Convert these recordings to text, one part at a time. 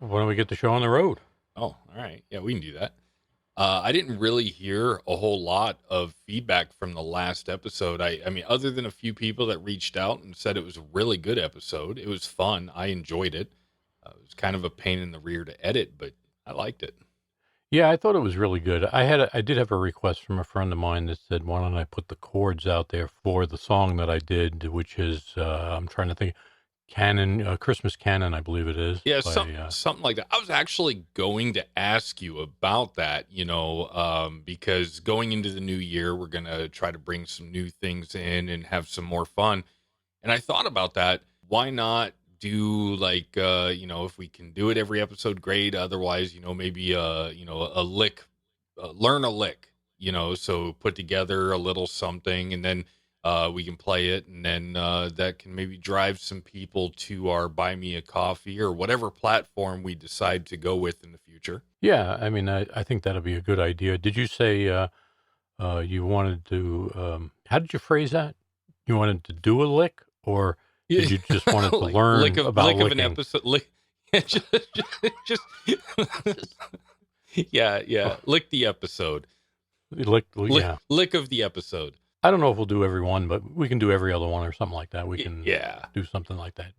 Why don't we get the show on the road? Oh, all right. Yeah, we can do that. I didn't really hear a whole lot of feedback from the last episode. I mean, other than a few people that reached out and said it was a really good episode. It was fun. I enjoyed it. It was kind of a pain in the rear to edit, but I liked it. Yeah, I thought it was really good. I did have a request from a friend of mine that said, "Why don't I put the chords out there for the song that I did, which is I'm trying to think, Canon, Christmas Canon, I believe it is." Yeah, By, something like that. I was actually going to ask you about that, because going into the new year, we're going to try to bring some new things in and have some more fun. And I thought about that. Why not do like, if we can do it every episode, great. Otherwise, maybe, a lick, learn a lick, so put together a little something and then we can play it. And then that can maybe drive some people to our Buy Me a Coffee or whatever platform we decide to go with in the future. yeah, I mean, I think that'll be a good idea. Did you say you wanted to? How did you phrase that? You wanted to do a lick, or did you just wanted to learn about lick of licking? an episode. Lick, just yeah. Lick the episode. Yeah. Lick of the episode. I don't know if we'll do every one, but we can do every other one or something like that. We can do something like that.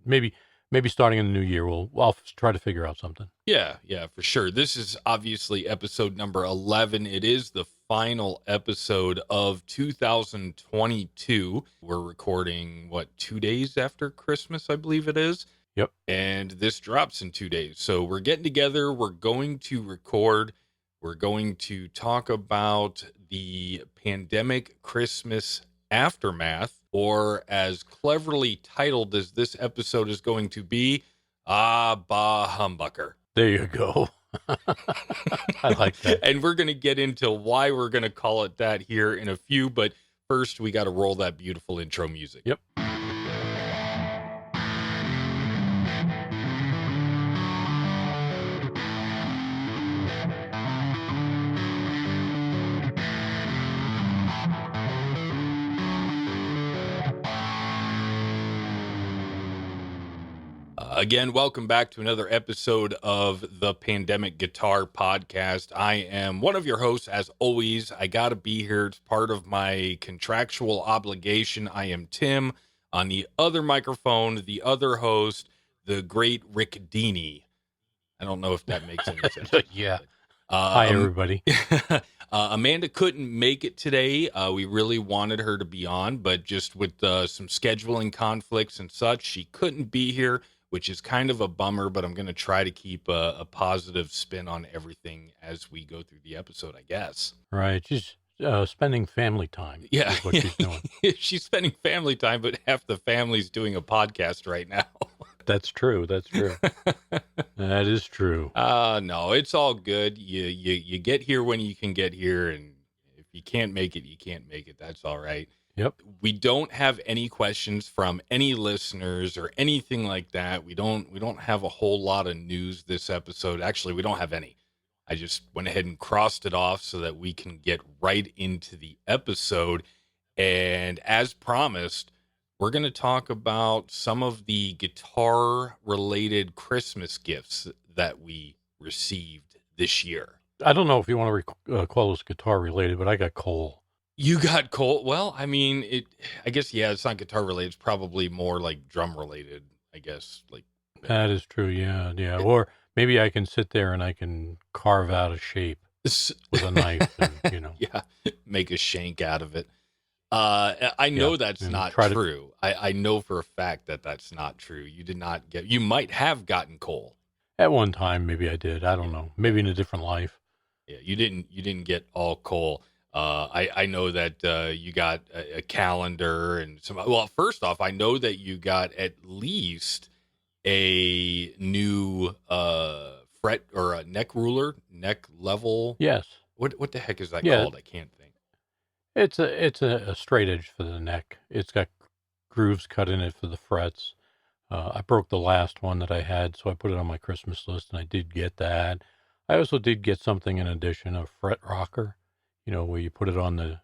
Maybe starting in the new year, I'll try to figure out something. Yeah, for sure. This is obviously episode number 11. It is the final episode of 2022. We're recording, 2 days after Christmas, I believe it is. Yep. And this drops in 2 days. So we're getting together. We're going to record. We're going to talk about the pandemic Christmas aftermath, or as cleverly titled as this episode is going to be, Bah Humbucker. There you go. I like that. And we're going to get into why we're going to call it that here in a few. But first, we got to roll that beautiful intro music. Yep. Again, welcome back to another episode of the Pandemic Guitar Podcast. I am one of your hosts, as always. I got to be here. It's part of my contractual obligation. I am Tim. On the other microphone, the other host, the great Rick Deeney. I don't know if that makes any sense. Yeah. Hi, everybody. Amanda couldn't make it today. We really wanted her to be on, but just with some scheduling conflicts and such, she couldn't be here, which is kind of a bummer, but I'm going to try to keep a positive spin on everything as we go through the episode, I guess. Right. She's spending family time. Yeah. Is what she's doing. She's spending family time, but half the family's doing a podcast right now. That's true. That is true. No, it's all good. You get here when you can get here, and if you can't make it, you can't make it. That's all right. Yep. We don't have any questions from any listeners or anything like that. We don't have a whole lot of news this episode. Actually, we don't have any. I just went ahead and crossed it off so that we can get right into the episode. And as promised, we're going to talk about some of the guitar-related Christmas gifts that we received this year. I don't know if you want to call this guitar-related, but I got coal. You got coal? Well, I mean, I guess, yeah, it's not guitar-related. It's probably more like drum-related, I guess. That is true, yeah. Or maybe I can sit there and I can carve out a shape with a knife, and, Yeah, make a shank out of it. I know that's not true. I know for a fact that that's not true. You might have gotten coal. At one time, maybe I did. I don't know. Maybe in a different life. Yeah, you didn't get all coal. I know that you got a calendar and some. Well, first off, I know that you got at least a new fret or a neck ruler, neck level. Yes. What the heck is that called? I can't think. It's a straight edge for the neck. It's got grooves cut in it for the frets. I broke the last one that I had, so I put it on my Christmas list, and I did get that. I also did get something in addition, a fret rocker. Where you put it on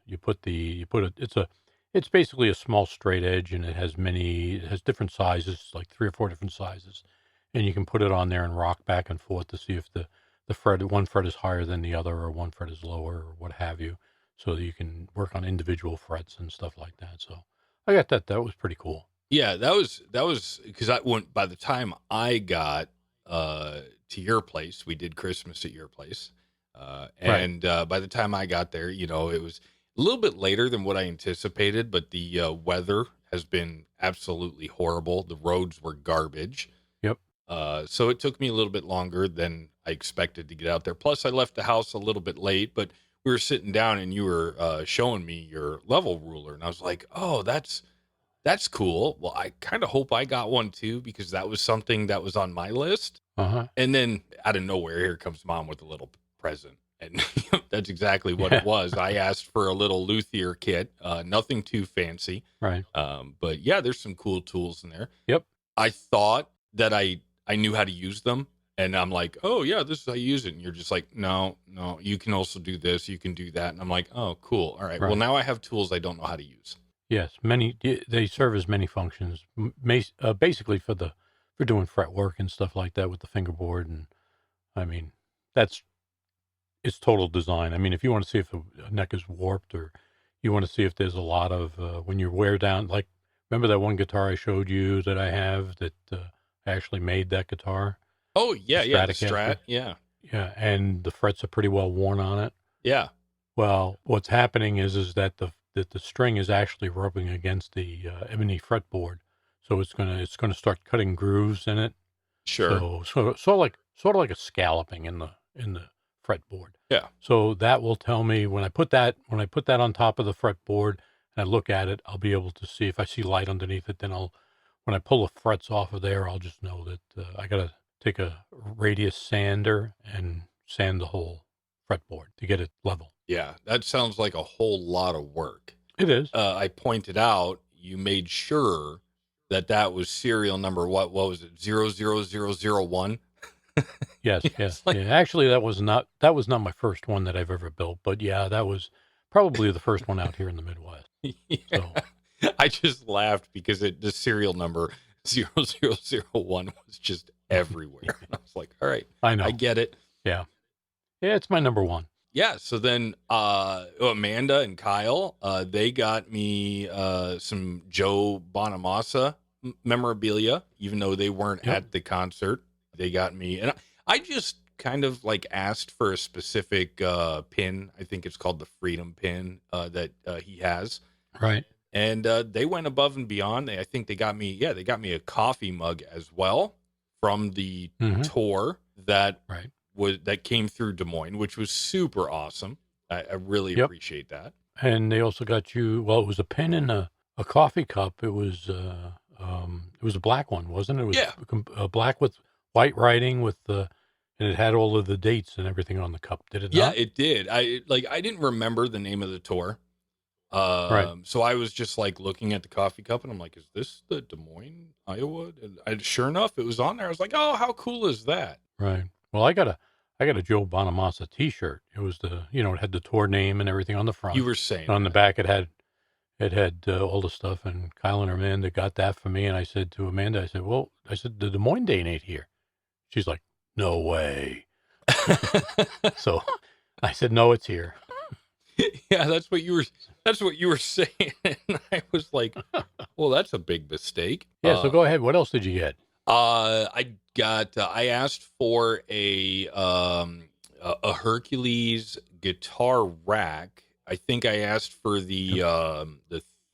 it's basically a small straight edge, and it has different sizes, like 3 or 4 different sizes. and you can put it on there and rock back and forth to see if one fret is higher than the other or one fret is lower or what have you, so that you can work on individual frets and stuff like that. So I got that. That was pretty cool. Yeah, that was because I went by the time I got to your place, we did Christmas at your place. Right. And by the time I got there, it was a little bit later than what I anticipated, but the weather has been absolutely horrible. The roads were garbage. Yep. So it took me a little bit longer than I expected to get out there. Plus, I left the house a little bit late, but we were sitting down and you were showing me your level ruler, and I was like, "Oh, that's cool. Well, I kind of hope I got one too because that was something that was on my list." Uh-huh. And then out of nowhere, here comes mom with a little present. And that's exactly what Yeah. it was. I asked for a little luthier kit, nothing too fancy. Right. But yeah, there's some cool tools in there. Yep. I thought that I knew how to use them. And I'm like, oh, yeah, this is how you use it. And you're just like, no, you can also do this. You can do that. And I'm like, oh, cool. All right. Well, Right. now I have tools I don't know how to use. Yes, they serve as many functions, basically for doing fret work and stuff like that with the fingerboard, and I mean that's it's total design. I mean, if you want to see if a neck is warped, or you want to see if there's a lot of when you wear down, like remember that one guitar I showed you that I have that I actually made that guitar, Oh, the yeah, yeah. The Stratocaster. Strat. Yeah. Yeah, and the frets are pretty well worn on it. Yeah. Well, what's happening is that the string is actually rubbing against the ebony fretboard, so it's gonna start cutting grooves in it. Sure. So sort of like a scalloping in the fretboard. Yeah. So that will tell me when I put that on top of the fretboard and I look at it, I'll be able to see if I see light underneath it. Then when I pull the frets off of there, I'll just know that I gotta take a radius sander and sand the whole fretboard to get it level. Yeah. That sounds like a whole lot of work. It is. I pointed out you made sure that was serial number. What was it? 00001. Yes, Yeah, yeah, it's like, yeah. Actually, that was not my first one that I've ever built, but yeah, that was probably the first one out here in the Midwest. yeah. So I just laughed because the serial number 0001 was just everywhere. And I was like, all right, I I know. get it. Yeah, yeah, it's my number one. Yeah. So then Amanda and Kyle, they got me some Joe Bonamassa memorabilia, even though they weren't Yep. at the concert. They got me, and I just kind of like asked for a specific pin. I think it's called the Freedom pin that he has. Right. And they went above and beyond. I think they got me a coffee mug as well from the Hmm. tour that Right. came through Des Moines, which was super awesome. I really Yep. appreciate that. And they also got you. Well, it was a pen and a coffee cup. It was a black one, wasn't it? It was Yeah, black with white writing and it had all of the dates and everything on the cup. Did it yeah, not? it did. I didn't remember the name of the tour. Right. So I was just like looking at the coffee cup and I'm like, is this the Des Moines, Iowa? And sure enough, it was on there. I was like, oh, how cool is that? Right. Well, I got a Joe Bonamassa T-shirt. It was it had the tour name and everything on the You front. were saying And on the that. back, it had all the stuff. And Kyle and Amanda got that for me. And I said to Amanda, I said the Des Moines Dane ain't here. She's like, no way. So I said, no, it's here. Yeah, that's what you were saying. And I was like, well, that's a big mistake. Yeah. So go ahead. What else did you get? I asked for a Hercules guitar rack. I think I asked for the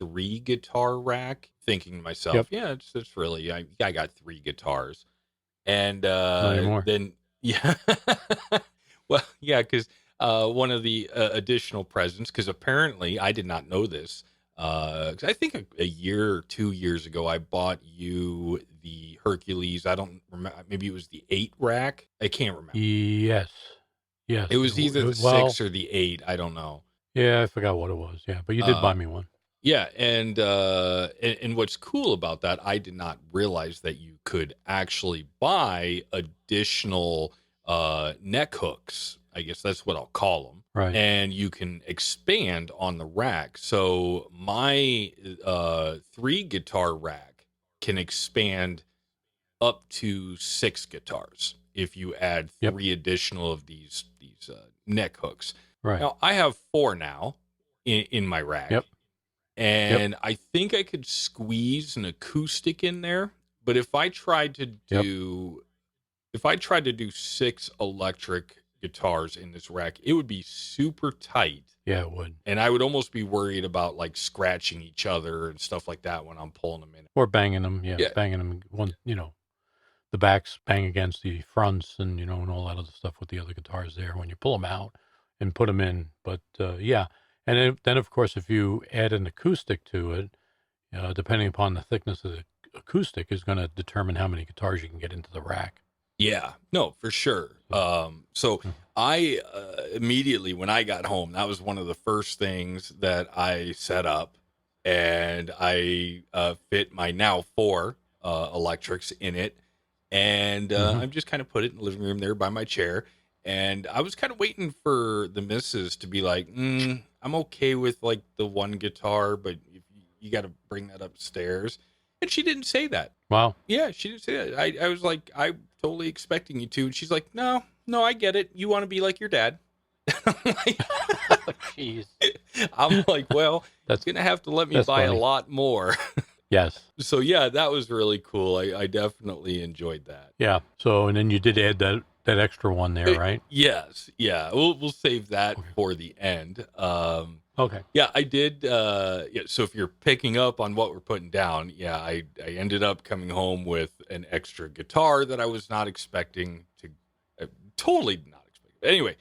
3 guitar rack, thinking to myself, Yep. yeah, it's really I got 3 guitars. And Not anymore. then yeah. Well, yeah, because one of the additional presents, because apparently I did not know this. 'Cause I think a year or 2 years ago, I bought you the Hercules. I don't remember. Maybe it was the 8 rack. I can't remember. Yes. Yes. It was either the Well, 6 or the 8. I don't know. yeah, I forgot what it was. Yeah. But you did Uh, buy me one. yeah, and what's cool about that, I did not realize that you could actually buy additional neck hooks. I guess that's what I'll call them. Right. And you can expand on the rack. So my 3 guitar rack can expand up to 6 guitars if you add Yep. 3 additional of these neck hooks. Right. Now I have 4 now in my rack, Yep. Yep. and I think I could squeeze an acoustic in there. But Yep. if I tried to do 6 electric guitars in this rack, it would be super tight, Yeah, it would. and I would almost be worried about like scratching each other and stuff like that when I'm pulling them in. Or banging them. Yeah, Yeah, banging them. One, the backs bang against the fronts, and and all that other stuff with the other guitars there when you pull them out and put them in. But yeah, and then of course if you add an acoustic to it, depending upon the thickness of the acoustic, is going to determine how many guitars you can get into the rack. yeah, no, for sure. So Mm. I immediately when I got home, that was one of the first things that I set up, and I fit my now 4 electrics in it, and Mm-hmm. I'm just kind of put it in the living room there by my chair, and I was kind of waiting for the missus to be like, I'm okay with like the one guitar, but if you got to bring that upstairs, and she didn't say that. Wow. Yeah, she didn't say that. I was like, I'm totally expecting you to. And she's like, no, I get it. You want to be like your dad. I'm like, Jeez. I'm like, well, That's you're going to have to let me that's buy a funny. lot more. Yes. So, yeah, that was really cool. I definitely enjoyed that. Yeah. So, and then you did add that extra one there, right? Yes. Yeah. We'll save that Okay. for the end. Okay. Yeah, I did. Yeah, so if you're picking up on what we're putting down, yeah, I ended up coming home with an extra guitar that I was not expecting to, totally not expecting. Anyway,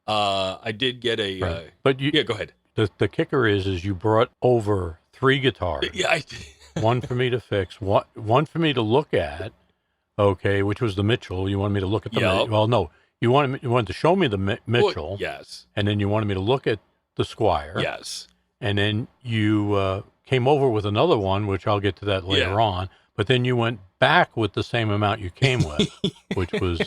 I did get a, Right. But yeah, go ahead. the kicker is you brought over 3 guitars, Yeah, I did. one for me to fix, one for me to look at. Okay, which was the Mitchell. You wanted me to look at the Yep. well, no, you wanted to show me the Well, Mitchell, yes, and then you wanted me to look at the Squire, yes, and then you came over with another one, which I'll get to that later yeah. on. But then you went back with the same amount you came with, which was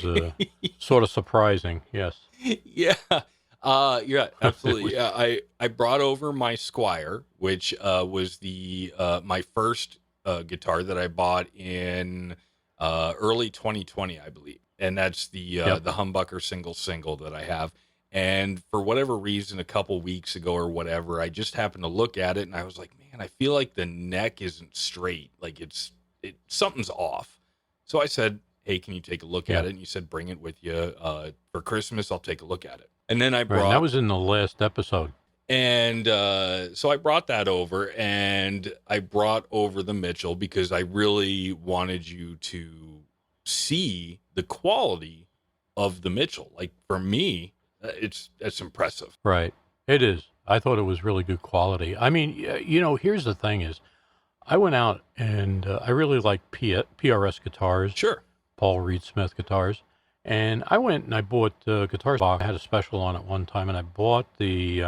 sort of surprising. Yes. Yeah. Yeah, It absolutely. was- Yeah, I brought over my Squire, which was the my first guitar that I bought in early 2020, I believe. And that's Yep. the Humbucker single that I have. And for whatever reason, a couple weeks ago or whatever, I just happened to look at it and I was like, man, I feel like the neck isn't straight. Like something's off. So I said, hey, can you take a look at Yeah. it? And you said, bring it with you for Christmas. I'll take a look at it. And then I Right. And that was in the last episode. and so I brought that over, and I brought over the Mitchell because I really wanted you to see the quality of the Mitchell. Like for me, that's impressive. Right. It is. I thought it was really good quality. I mean, here's the thing is, I went out and I really like PRS guitars, Sure. Paul Reed Smith guitars. And I went and I bought guitars box. I had a special on it one time, and I bought it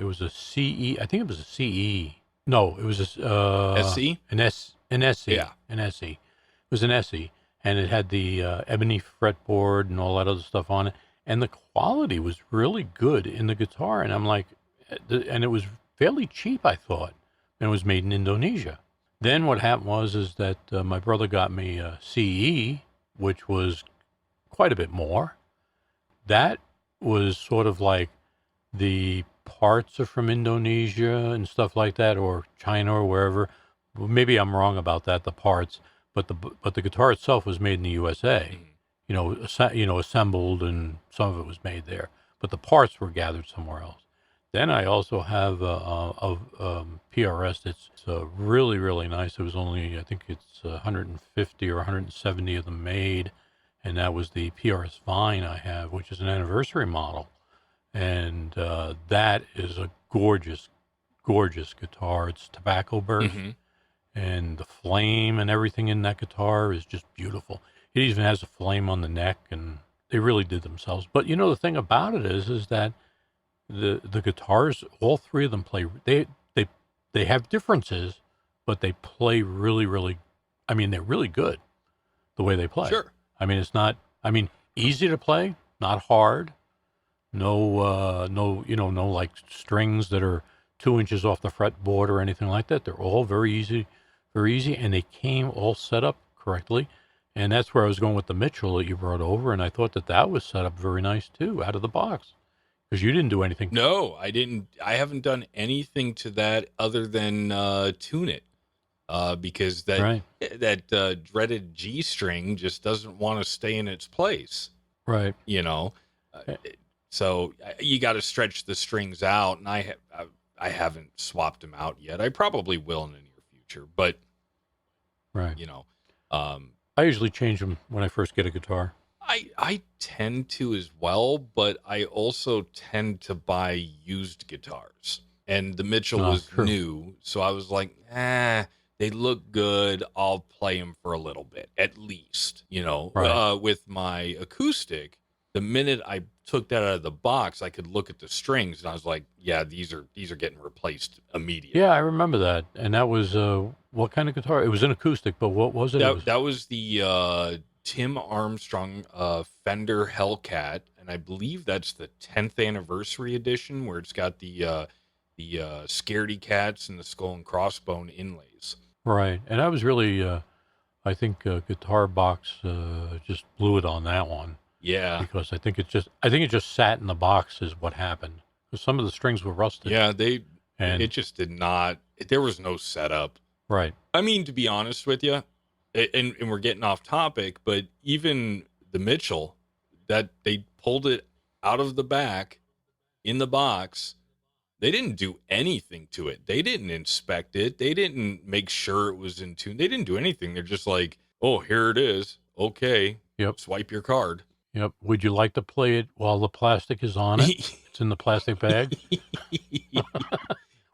was a CE. I think it was a CE. No, it was SC? an SE. Yeah. An SE. It was an SE, and it had the ebony fretboard and all that other stuff on it. And the quality was really good in the guitar. And I'm like, and it was fairly cheap, I thought. And it was made in Indonesia. Then what happened is that my brother got me a CE, which was quite a bit more. That was sort of like the parts are from Indonesia and stuff like that, or China or wherever. Well, maybe I'm wrong about that, the parts, but the guitar itself was made in the USA. Assembled, and some of it was made there, but the parts were gathered somewhere else. Then I also have a PRS that's really, really nice. It was only, I think it's 150 or 170 of them made, and that was the PRS Vine I have, which is an anniversary model. And that is a gorgeous, gorgeous guitar. It's tobacco burst, and the flame and everything in that guitar is just beautiful. It even has a flame on the neck, and they really did themselves. But the thing about it is that the guitars, all three of them play. They have differences, but they play really, really. I mean, they're really good the way they play. Sure. I mean, it's not. I mean, easy to play, not hard. No, no like strings that are 2 inches off the fretboard or anything like that. They're all very easy, and they came all set up correctly. And that's where I was going with the Mitchell that you brought over, and I thought that was set up very nice too, out of the box, because you didn't do anything. No, I didn't. I haven't done anything to that other than tune it, because Right, that dreaded G string just doesn't want to stay in its place. right. You know, Eh, so you got to stretch the strings out, and I haven't swapped them out yet. I probably will in the near future, but right. you know, um, I usually change them when I first get a guitar. I tend to as well, but I also tend to buy used guitars. And the Mitchell Ah, was true. new, so I was like, they look good. I'll play them for a little bit, at least. Right. With my acoustic, the minute I took that out of the box, I could look at the strings, and I was like, yeah, these are getting replaced immediately. Yeah, I remember that. And that was what kind of guitar? It was an acoustic, but what was it? It was That was the Tim Armstrong Fender Hellcat, and I believe that's the 10th anniversary edition, where it's got the scaredy cats and the skull and crossbone inlays. right. And I was really, I think, Guitar Box just blew it on that one, Yeah, because I think it just sat in the box is what happened. Because some of the strings were rusted, yeah, and it just did not. There was no setup. right. I mean, to be honest with you, and we're getting off topic, but even the Mitchell, that they pulled it out of the back in the box. They didn't do anything to it. They didn't inspect it. They didn't make sure it was in tune. They didn't do anything. They're just like, oh, here it is. Okay, Yep. swipe your card. Yep. Would you like to play it while the plastic is on it? It's in the plastic bag.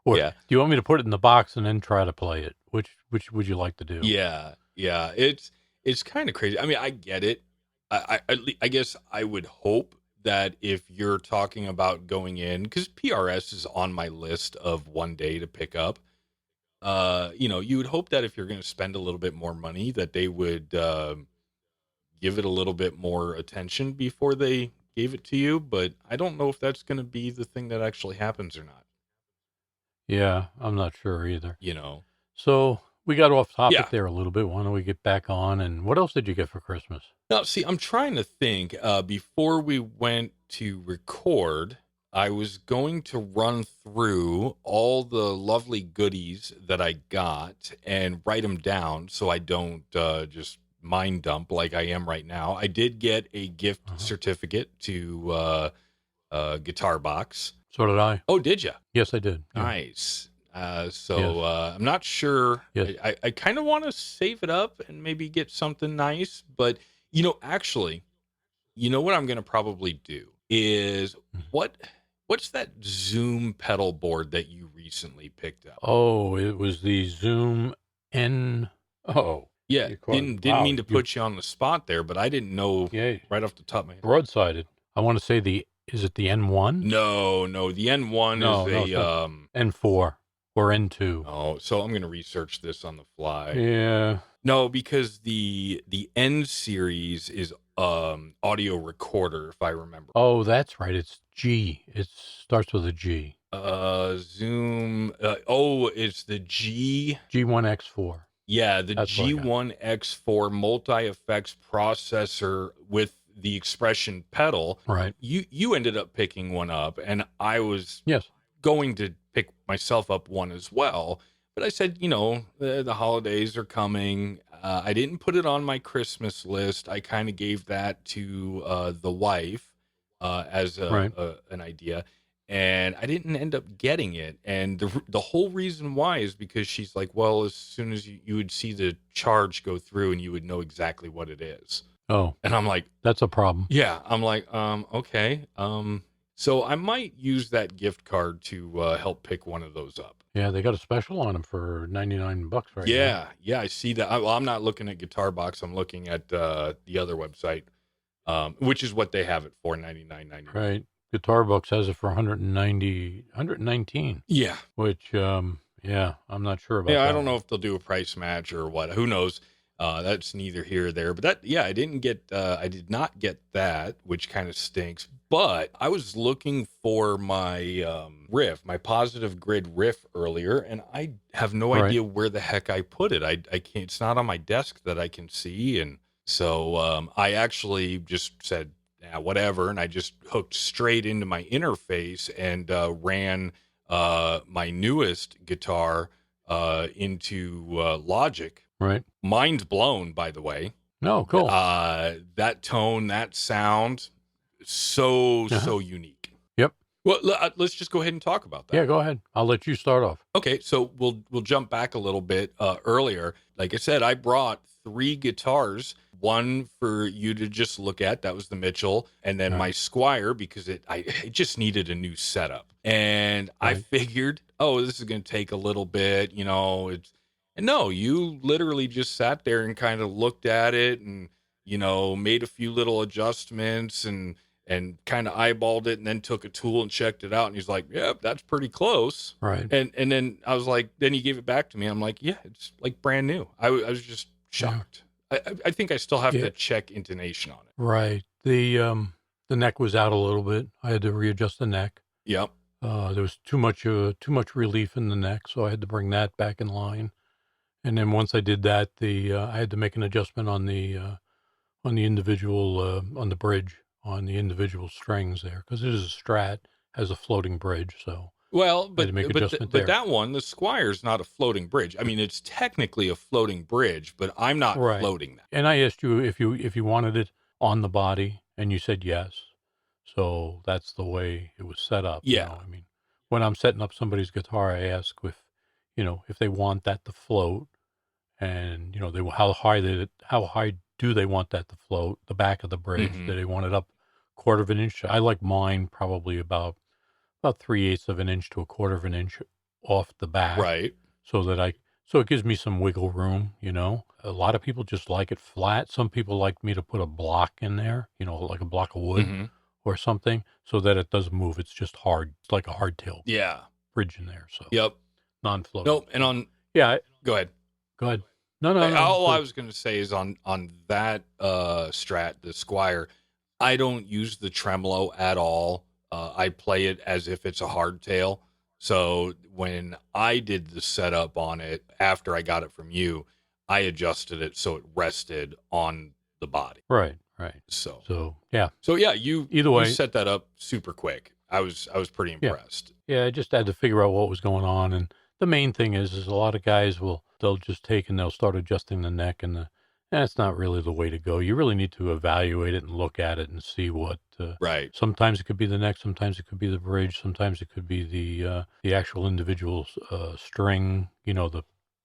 Or Yeah, do you want me to put it in the box and then try to play it? Which would you like to do? yeah. It's kind of crazy. I mean, I get it. I guess I would hope that if you're talking about going in, because PRS is on my list of one day to pick up. You would hope that if you're going to spend a little bit more money, that they would give it a little bit more attention before they gave it to you. But I don't know if that's going to be the thing that actually happens or not. Yeah, I'm not sure either. You know? So we got off Yeah. topic there a little bit. Why don't we get back on? And what else did you get for Christmas? Now, see, I'm trying to think. Before we went to record, I was going to run through all the lovely goodies that I got and write them down so I don't just mind dump like I am right now. I did get a gift Uh-huh. certificate to Guitar Box. So did I. Oh, did you? Yes, I did. Yeah. Nice. Yes. I'm not sure. Yes. I kind of want to save it up and maybe get something nice, but actually, what I'm going to probably do is Mhm. what's that Zoom pedal board that you recently picked up? Oh, it was the Zoom N. Oh, Yeah, you caught didn't mean to put you on the spot there, but I didn't know yeah, right off the top of my head. broadsided. I want to say is it the N1? No, the N1 No, is no, a it's not. N4 or N2. oh, so I'm going to research this on the fly. Yeah. No, because the N series is audio recorder, if I remember. Oh, that's right. It's G. It starts with a G. Zoom. It's the G1X4. yeah, the That's what I got. G1X4 multi-effects processor with the expression pedal. Right. You ended up picking one up, and I was Yes. going to pick myself up one as well. But I said, the holidays are coming. I didn't put it on my Christmas list. I kind of gave that to the wife as Right. an idea. And I didn't end up getting it. And the whole reason why is because she's like, well, as soon as you would see the charge go through and you would know exactly what it is. Oh, And I'm like, that's a problem. yeah, I'm like, okay. So I might use that gift card to help pick one of those up. Yeah, they got a special on them for $99 right now. Yeah, I see that. I'm not looking at Guitar Box. I'm looking at the other website, which is what they have it for, $99.99. Right. Guitar Books has it for 119, Yeah, which, yeah, I'm not sure about yeah. that I don't know one. if they'll do a price match or what. Who knows? That's neither here or there. But I did not get that, which kind of stinks. But I was looking for my riff, my positive grid riff earlier, and I have no Right. idea where the heck I put it. I can't, it's not on my desk that I can see. And so I actually just said, yeah, whatever. And I just hooked straight into my interface and ran my newest guitar into Logic. Right. Mind blown, by the way. No, cool. That tone, that sound, so Uh-huh. so unique. Yep. Well, let's just go ahead and talk about Yeah, that. go ahead. I'll let you start off. Okay, so we'll jump back a little bit earlier. Like I said, I brought 3 guitars, one for you to just look at. That was the Mitchell, and then Right. my Squire because it just needed a new setup. And I Right. figured, oh, this is going to take a little bit, and no, you literally just sat there and kind of looked at it and made a few little adjustments and kind of eyeballed it and then took a tool and checked it out. And he's like, yep, that's pretty close. Right. And then I was like, then he gave it back to me. I'm like, yeah, it's like brand new. I was just Yeah. shocked. I think I still have Yeah. to check intonation on it. Right. The neck was out a little bit. I had to readjust the neck. Yep. There was too much relief in the neck, so I had to bring that back in line. And then once I did that, I had to make an adjustment on the individual on the bridge on the individual strings there because it is a Strat, has a floating bridge, so Well, I had to make adjustment there. that one, the Squire's not a floating bridge. I mean, it's technically a floating bridge, but I'm not Right. floating that. And I asked you if you wanted it on the body, and you said yes. So that's the way it was set up. Yeah. I mean, when I'm setting up somebody's guitar, I ask if they want that to float, and how high do they want that to float? The back of the bridge. Mhm. Do they want it up quarter of an inch? I like mine probably about 3/8 of an inch to a quarter of an inch off the back, Right. so it gives me some wiggle room. A lot of people just like it flat. Some people like me to put a block in there, like a block of wood Hmm. or something, so that it doesn't move. It's just hard. It's like a hardtail Yeah. bridge in there, so Yep. non-floating. Nope. And on, Yeah, go ahead. go ahead. No, no, no. All I Good. was going to say is on that Strat, the Squire, I don't use the tremolo at all. I play it as if it's a hardtail. So when I did the setup on it after I got it from you, I adjusted it so it rested on the body. Right. So Yeah. you Either you way, set that up super quick. I was pretty yeah. impressed. Yeah, I just had to figure out what was going on, and the main thing is a lot of guys they'll just take and they'll start adjusting the neck, and that's not really the way to go. You really need to evaluate it and look at it and see what. Right. Sometimes it could be the neck, sometimes it could be the bridge, sometimes it could be the actual individual string.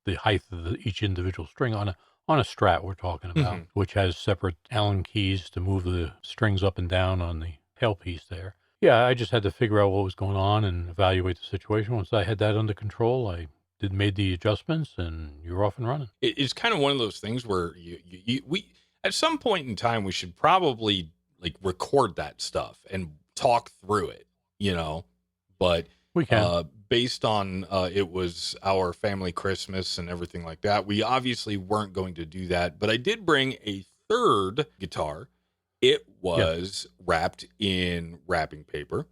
The height of each individual string on a Strat we're talking about, Mhm. which has separate Allen keys to move the strings up and down on the tailpiece there. Yeah, I just had to figure out what was going on and evaluate the situation. Once I had that under control, I made the adjustments, and you're off and running. It's kind of one of those things where we at some point in time we should probably like record that stuff and talk through it. But We can. based on it was our family Christmas and everything like that, we obviously weren't going to do that. But I did bring a third guitar. It was wrapped in wrapping paper,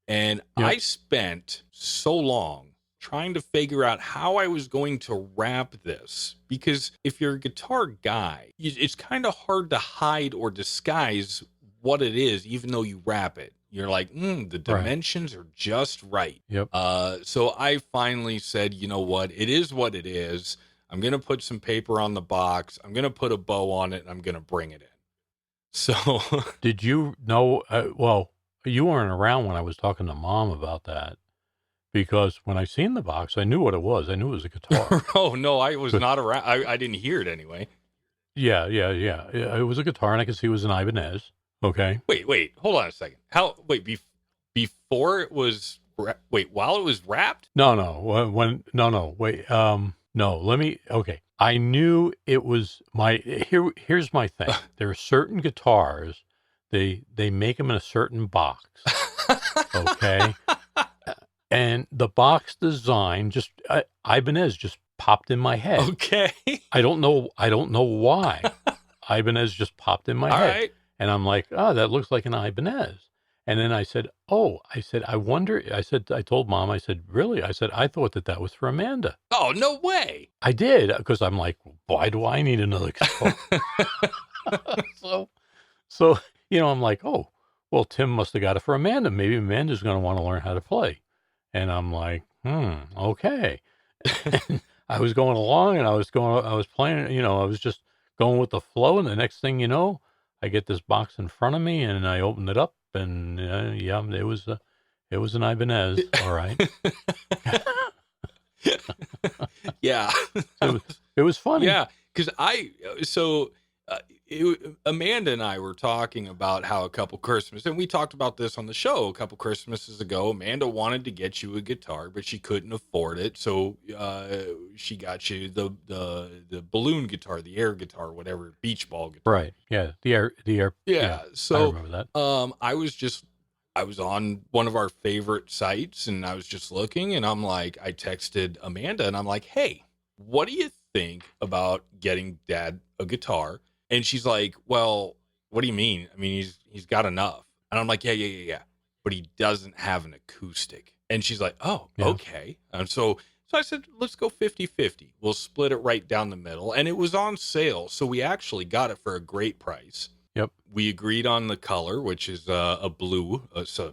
and Yep. I spent so long trying to figure out how I was going to wrap this, because if you're a guitar guy, it's kind of hard to hide or disguise what it is, even though you wrap it. You're like, the dimensions are just right. Yep. So I finally said, you know what? It is what it is. I'm going to put some paper on the box. I'm going to put a bow on it, and I'm going to bring it in. So Did you know? Well, you weren't around when I was talking to Mom about that, because when I seen the box, I knew what it was. I knew it was a guitar. oh no, I was not around. I didn't hear it anyway. Yeah. It was a guitar, and I could see it was an Ibanez. Okay. Wait, hold on a second. Before it was while it was wrapped? No. No. Wait. No. Let me. Okay. I knew it was Here's my thing. There are certain guitars, they make them in a certain box. Okay. And the box design, Ibanez just popped in my head. Okay. I don't know why. Ibanez just popped in my All head. right. And I'm like, oh, that looks like an Ibanez. And then I said, I wonder, I told Mom, I said, really? I said, I thought that was for Amanda. Oh, no way. I did, because I'm like, why do I need another guitar? so, so, I'm like, oh, well, Tim must have got it for Amanda. Maybe Amanda's going to want to learn how to play. And I'm like, okay. And I was going along and I was playing, I was just going with the flow. And the next thing you know, I get this box in front of me and I opened it up and it was an Ibanez. All right. Yeah. It was funny. Yeah. Because Amanda and I were talking about how a couple Christmas, and we talked about this on the show a couple Christmases ago. Amanda wanted to get you a guitar, but she couldn't afford it, so she got you the balloon guitar, the air guitar, whatever, beach ball guitar. Right? Yeah, the air. Yeah. So I remember that. I was on one of our favorite sites, and I was just looking, and I'm like, I texted Amanda, and I'm like, hey, what do you think about getting Dad a guitar? And she's like, well, what do you mean? I mean, he's got enough. And I'm like, yeah. But he doesn't have an acoustic. And she's like, oh, Yeah. okay. And so I said, let's go 50-50. We'll split it right down the middle. And it was on sale. So we actually got it for a great price. Yep. We agreed on the color, which is a blue. So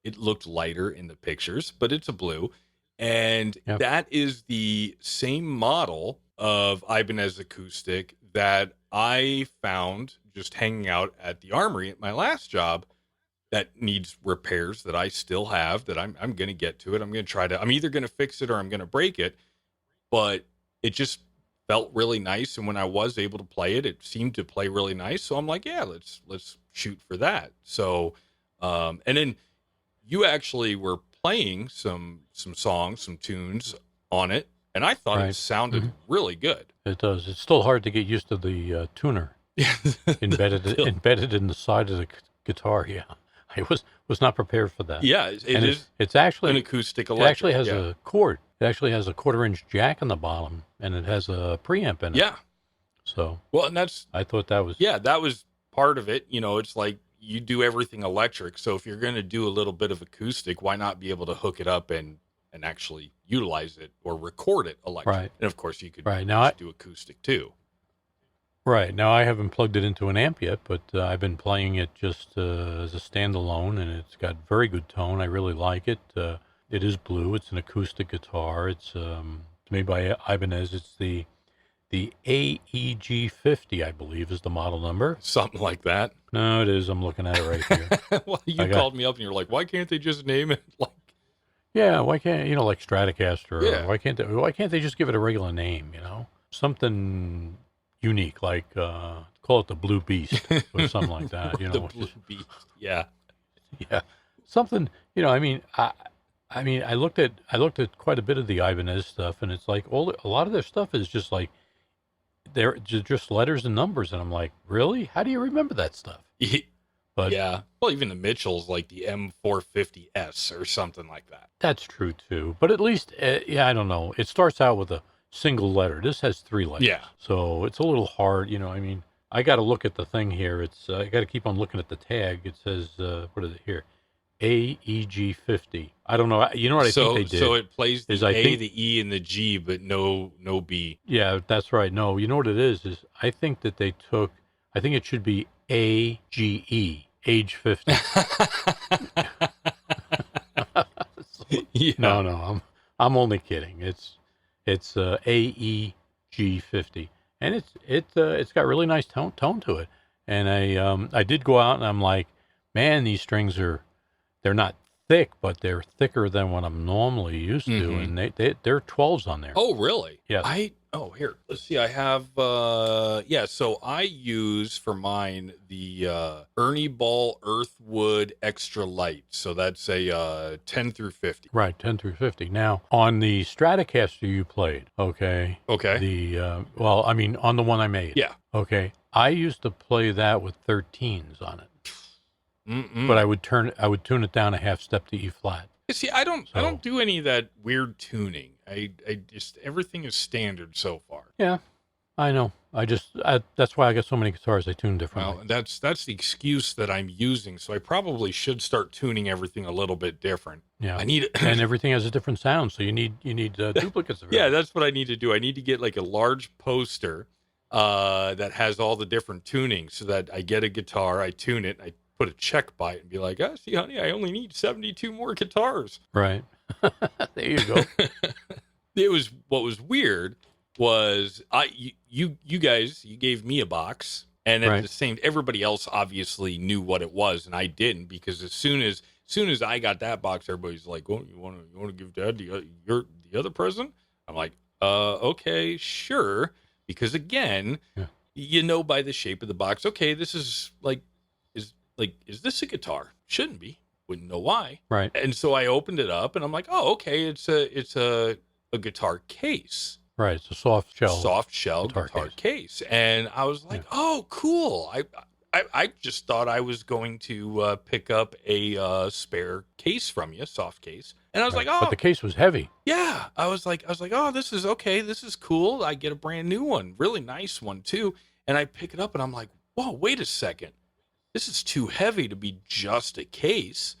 it looked lighter in the pictures, but it's a blue. And Yep. that is the same model of Ibanez acoustic that I found just hanging out at the armory at my last job that needs repairs that I still have that I'm going to get to it. I'm going to I'm either going to fix it or I'm going to break it, but it just felt really nice. And when I was able to play it, it seemed to play really nice. So I'm like, yeah, let's shoot for that. So, and then you actually were playing some songs, some tunes on it. And I thought Right. it sounded really good. It does. It's still hard to get used to the tuner embedded in the side of the guitar. Yeah, I was not prepared for that. Yeah, It's actually an acoustic It electric. actually has a cord. It actually has a 1/4-inch jack on the bottom, and it has a preamp in it. Yeah. So Well, and I thought that was that was part of it. It's like you do everything electric. So if you're going to do a little bit of acoustic, why not be able to hook it up and actually utilize it or record it electric? Right. And of course you could do acoustic too. Right. Now, I haven't plugged it into an amp yet, but I've been playing it just as a standalone, and it's got very good tone. I really like it. It is blue. It's an acoustic guitar. It's made by Ibanez. It's the AEG 50, I believe, is the model number. Something like that. No, it is. I'm looking at it right here. Well, you called me up and you're like, why can't they just name it like? Yeah, why can't, like Stratocaster? Yeah. Why can't they just give it a regular name, Something unique, like call it the Blue Beast or something like that, The Blue Beast. Yeah. Yeah, something. I looked at quite a bit of the Ibanez stuff, and it's like a lot of their stuff is just like they're just letters and numbers, and I'm like, really? How do you remember that stuff? But yeah, well, even the Mitchells, like the M450S or something like that. That's true too. But at least, I don't know. It starts out with a single letter. This has 3 letters. Yeah. So it's a little hard. I got to look at the thing here. It's I got to keep on looking at the tag. It says, what is it here? AEG 50. I don't know. You know what I think they did? So it plays the think the E, and the G, but no B. Yeah, that's right. No, you know what it is I think that they took. I think it should be AGE, age 50. Yeah. No, I'm only kidding. It's AEG 50, and it's got really nice tone to it. And I did go out and I'm like, man, these strings they're not thick, but they're thicker than what I'm normally used to, and they're 12s on there. Oh, really? Yes. Here, let's see. I have, so I use for mine the Ernie Ball Earthwood Extra Light. So that's a 10 through 50. Right, 10 through 50. Now, on the Stratocaster you played, okay? Okay. On the one I made. Yeah. Okay. I used to play that with 13s on it. Mm-mm. But I would tune it down a half step to E flat. See, I don't So do any of that weird tuning. I just everything is standard so far. yeah, I know. That's why I got so many guitars. I tune differently. Well, that's the excuse that I'm using. So I probably should start tuning everything a little bit different. Yeah, I need and everything has a different sound, so you need duplicates of Yeah, everything. that's what I need to do. I need to get like a large poster that has all the different tunings so that I get a guitar, I tune it, I put a check by it and be like, oh, see, honey, I only need 72 more guitars. Right. There you go. It was what was weird was you guys you gave me a box and at Right. the same everybody else obviously knew what it was and I didn't because as soon as I got that box everybody's like, "Oh, you want to give Dad the other present?" I'm like, okay, sure." Because again, Yeah. by the shape of the box, okay, this is is this a guitar? Shouldn't be. Wouldn't know why. Right. And so I opened it up and I'm like, oh, okay, it's a guitar case, Right. It's a soft shell guitar guitar case. case. And I was Yeah. like, oh, cool. I just thought I was going to pick up a spare case from you, soft case. And I was Right. like, But the oh, case was heavy. yeah. I was like, oh, this is okay. This is cool. I get a brand new one, really nice one too. And I pick it up and I'm like, whoa, wait a second. This is too heavy to be just a case.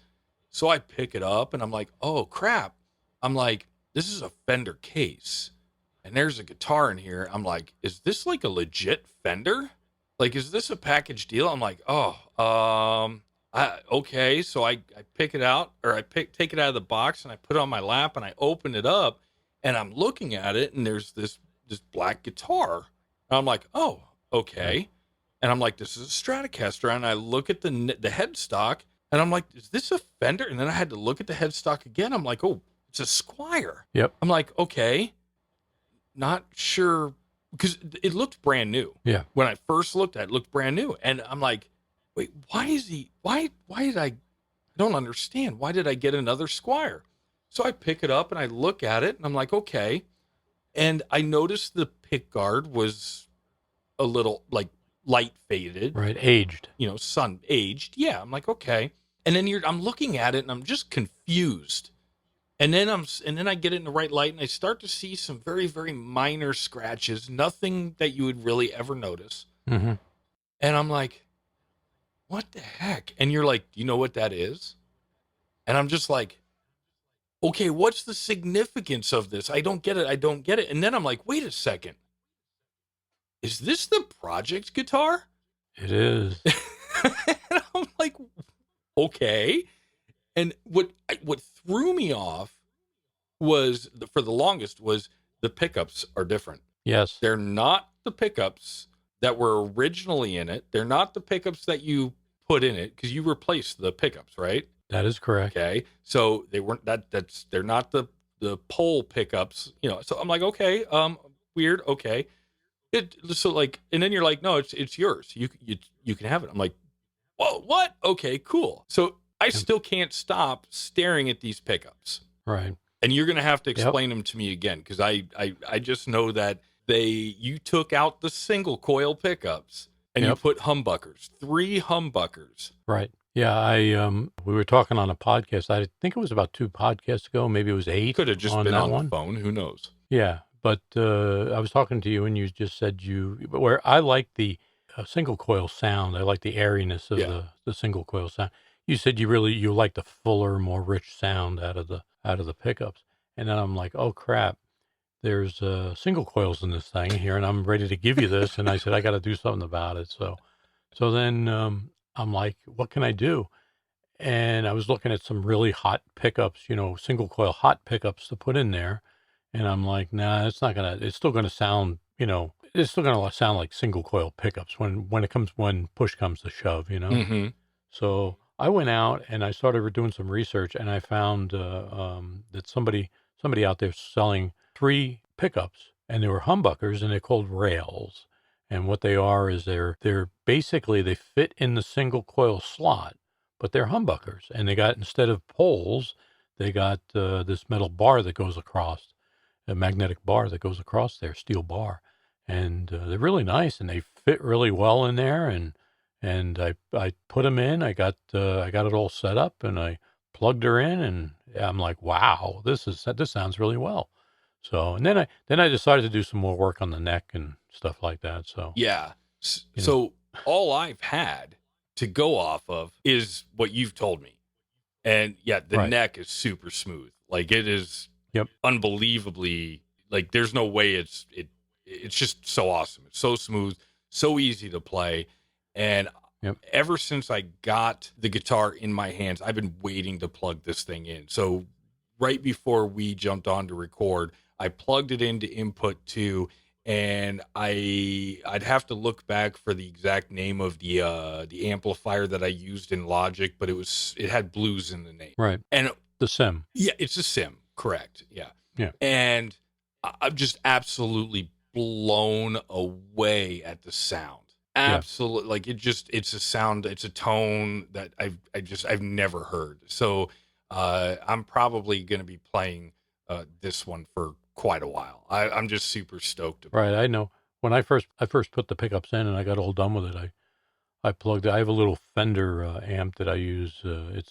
So I pick it up and I'm like, oh crap. I'm like, this is a Fender case. And there's a guitar in here. I'm like, is this like a legit Fender? Like, is this a package deal? I'm like, oh, okay. So I pick it out or take it out of the box and I put it on my lap and I open it up and I'm looking at it and there's this black guitar. And I'm like, oh, Right. okay. And I'm like, this is a Stratocaster. And I look at the headstock and I'm like, is this a Fender? And then I had to look at the headstock again. I'm like, oh, it's a Squire. Yep. I'm like, okay, not sure because it looked brand new. Yeah. When I first looked at it, it looked brand new. And I'm like, wait, why did I don't understand. Why did I get another Squire? So I pick it up and I look at it and I'm like, okay. And I noticed the pick guard was a little like light faded, Right. Aged. sun aged. Yeah, I'm like, okay. And then I'm looking at it and I'm just confused. And then I get it in the right light and I start to see some very, very minor scratches, nothing that you would really ever notice. Mm-hmm. And I'm like, what the heck? And you're like, do you know what that is? And I'm just like, okay, what's the significance of this? I don't get it. I don't get it. And then I'm like, wait a second. Is this the project guitar? It is. And I'm like, okay. And what threw me off was for the longest was the pickups are different. Yes. They're not the pickups that were originally in it. They're not the pickups that you put in it because you replaced the pickups, right? That is correct. Okay. So they weren't they're not the pole pickups, So I'm like, okay, weird, okay. And then you're like, no, it's yours. You can have it. I'm like, whoa, what? Okay, cool. So I Yep. still can't stop staring at these pickups. Right. And you're going to have to Yep. explain them to me again because I just know that you took out the single coil pickups and you Yep. put humbuckers, 3 humbuckers. Right. Yeah. We were talking on a podcast. I think it was about 2 podcasts ago. Maybe it was 8 Could have just on been that on one. the phone. Who knows? Yeah. But I was talking to you and you just said where I like the single coil sound. I like the airiness of Yeah. the single coil sound. You said you like the fuller, more rich sound out of the pickups. And then I'm like, oh crap, there's single coils in this thing here, and I'm ready to give you this. And I said I got to do something about it. So then I'm like, what can I do? And I was looking at some really hot pickups, single coil hot pickups to put in there. And I'm like, nah, it's still gonna sound, it's still gonna sound like single coil pickups when push comes to shove. Mm-hmm. So I went out and I started doing some research, and I found that somebody out there selling 3 pickups, and they were humbuckers, and they're called rails. And what they are is they're basically they fit in the single coil slot, but they're humbuckers, and they got instead of poles, they got this metal bar that goes across, a magnetic bar that goes across there, steel bar, and they're really nice, and they fit really well in there, and I put them in. I got it all set up, and I plugged her in, and I'm like, wow, this sounds really well. So, and then I decided to do some more work on the neck and stuff like that. So, Yeah. you know, So all I've had to go off of is what you've told me. And yeah, the right. neck is super smooth. Like it is Yep. unbelievably, like there's no way it's just so awesome. It's so smooth, so easy to play. And Yep. ever since I got the guitar in my hands, I've been waiting to plug this thing in. So right before we jumped on to record, I plugged it into input 2, and I'd have to look back for the exact name of the amplifier that I used in Logic, but it had blues in the name. Right. And The sim. yeah, it's a sim, correct. Yeah. Yeah. And I'm just absolutely blown away at the sound. Yeah. Absolutely. Like it's a sound, it's a tone that I've never heard. So I'm probably going to be playing this one for quite a while. I'm just super stoked about Right. it. I know. When I first put the pickups in and I got all done with it, I plugged. I have a little Fender amp that I use. I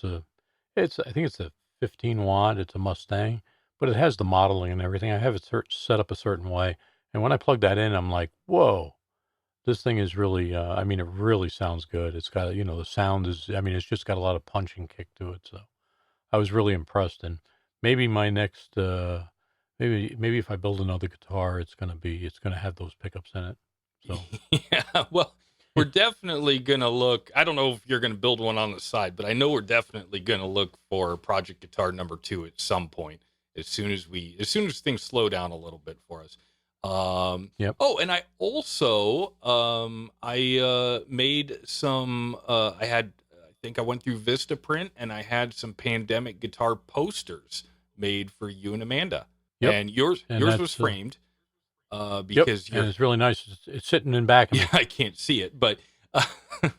think it's a 15 watt. It's a Mustang, but it has the modeling and everything. I have it set up a certain way, and when I plug that in, I'm like, whoa, this thing is really. I mean, it really sounds good. It's got, the sound is. I mean, it's just got a lot of punch and kick to it. So I was really impressed, and maybe my next. Maybe if I build another guitar, it's gonna have those pickups in it. So Yeah, well, we're definitely gonna look. I don't know if you're gonna build one on the side, but I know we're definitely gonna look for Project Guitar number 2 at some point. As soon as things slow down a little bit for us. yep, Oh, and I also I made some. I think I went through Vistaprint and I had some Pandemic guitar posters made for you and Amanda. yep, And yours and yours was that's framed yep, because and you're it's really nice. It's sitting in back of yeah, me. I can't see it, but uh,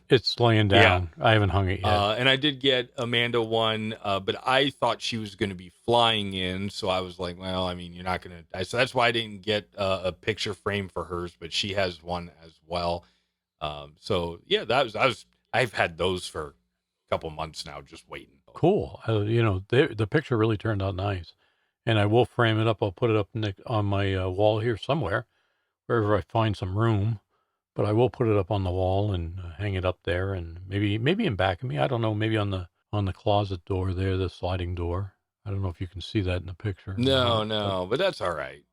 It's laying yeah. down. I haven't hung it yet. And I did get Amanda one, but I thought she was going to be flying in, so I was like, well, I mean, you're not going to. So that's why I didn't get a picture frame for hers, but she has one as well. So yeah, I've had those for a couple months now, just waiting. Cool. The picture really turned out nice, and I will frame it up. I'll put it up on my wall here somewhere, wherever I find some room. But I will put it up on the wall and hang it up there, and maybe in back of me. I don't know. Maybe on the closet door there, the sliding door. I don't know if you can see that in the picture or No, not. no, but that's all right.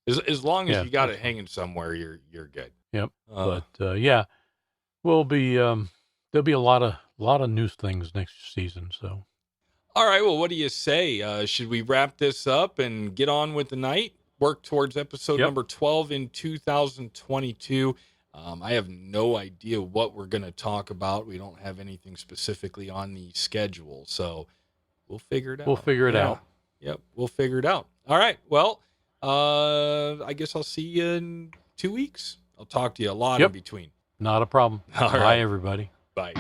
As long as Yeah, you got that's it fine. hanging somewhere, you're good. Yep. Uh, But yeah, we'll be there'll be a lot of new things next season. So All right. Well, what do you say? Should we wrap this up and get on with the night? Work towards episode yep. number 12 in 2022. I have no idea what we're going to talk about. We don't have anything specifically on the schedule. So we'll figure it We'll out. figure it Yeah. out. Yep. We'll figure it out. All right. Well, I guess I'll see you in 2 weeks. I'll talk to you a lot in Yep. between. Not a problem. All Bye, right. everybody. Bye.